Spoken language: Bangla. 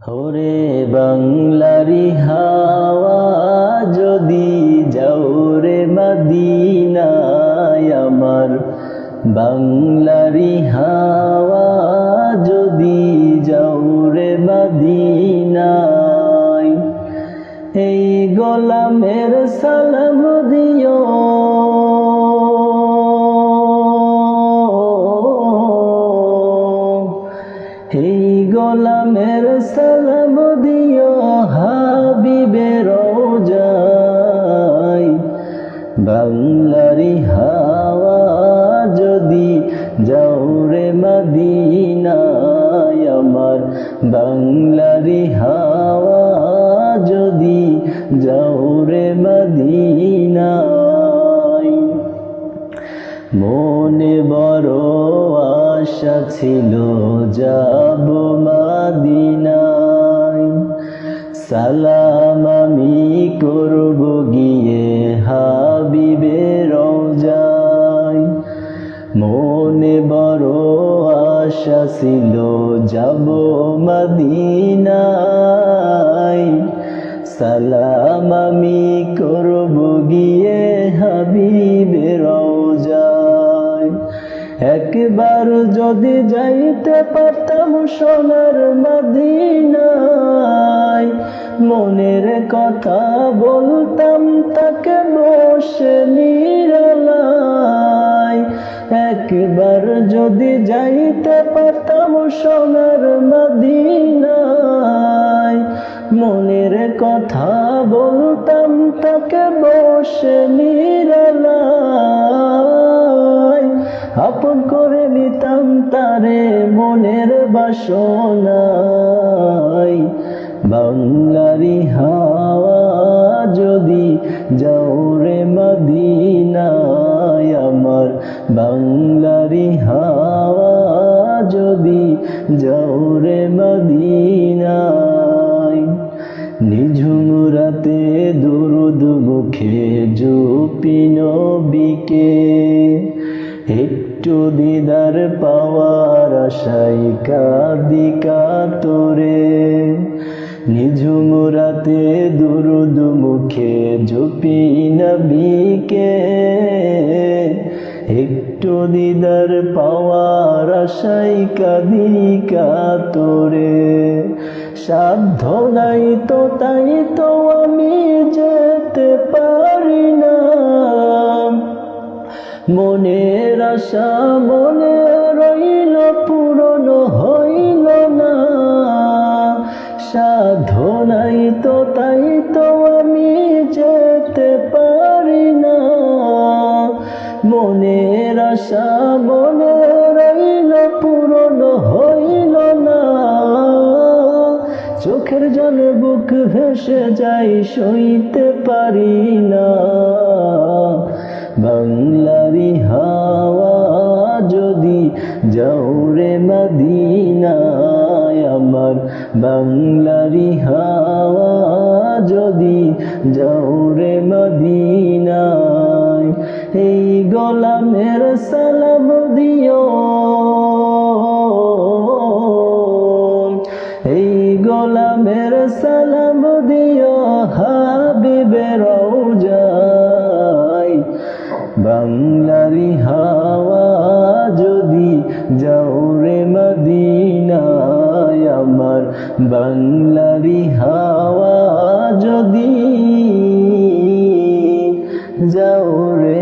ওরে বাংলারি হাওয়া যদি যাও রে মদিনায় আমার, বাংলারি হাওয়া যদি যাও রে মদিনায়, এই গোলামের সালাম দিও, এই গোলামের সালাম দিও হাবিবের রওজায়। বাংলারি হাওয়া যদি যাও রে মদিনায় আমার, বাংলারি হাওয়া যদি যাও রে মদিনায়। মনে বড় আশা ছিল যাব মদিনায়, সালাম আমি করব গিয়ে হাবিবের রওজায়। মনে বড় আশা ছিল যাব মদিনায়, সালাম আমি করব গিয়ে হাবিবের রওজায়। একবার যদি যাইতে পারতাম সোনার মদিনায়, মনের কথা বলতাম তাকে বসে নিরালায়। একবার যদি যাইতে পারতাম সোনার মদিনায়, মনের কথা বলতাম তাকে বসে নিরালায়। আপন করে নিতাম তারে মনের বাসনায়। বাংলারি হাওয়া যদি যাও রে মদিনায় আমার, বাংলারি হাওয়া যদি যাও রে মদিনায়। নিঝুম রাতে দুরুদ মুখে জপি নবীকে, একটু দিদার পাওয়ার আশায় কাঁদি কাতরে। নিঝুম রাতে দুরুদ মুখে জপি নবীকে, একটু দিদার পাওয়ার আশায় কাঁদি কাতরে। সাধ্য নাই তো তাই তো আমি যেতে পারি না, মনের আশা মনে রইল পূরণ হইল না। সাধ্য নাই তো তাই তো আমি যেতে পারি না, মনের আশা মনে রইল পূরণ হইল না। চোখের জলে বুক ভেসে যাই সইতে পারি না। বাংলারি হাওয়া যদি যাও রে মদিনায় আমার, বাংলারি হাওয়া যদি যাও রে মদিনায়। এই গোলামের সালাম দিও, এই গোলামের সালাম দিও হাবিবের রওজায়। বাংলারি হাওয়া যদি যাও রে মদিনায় আমার, বাংলারি হাওয়া যদি যাও রে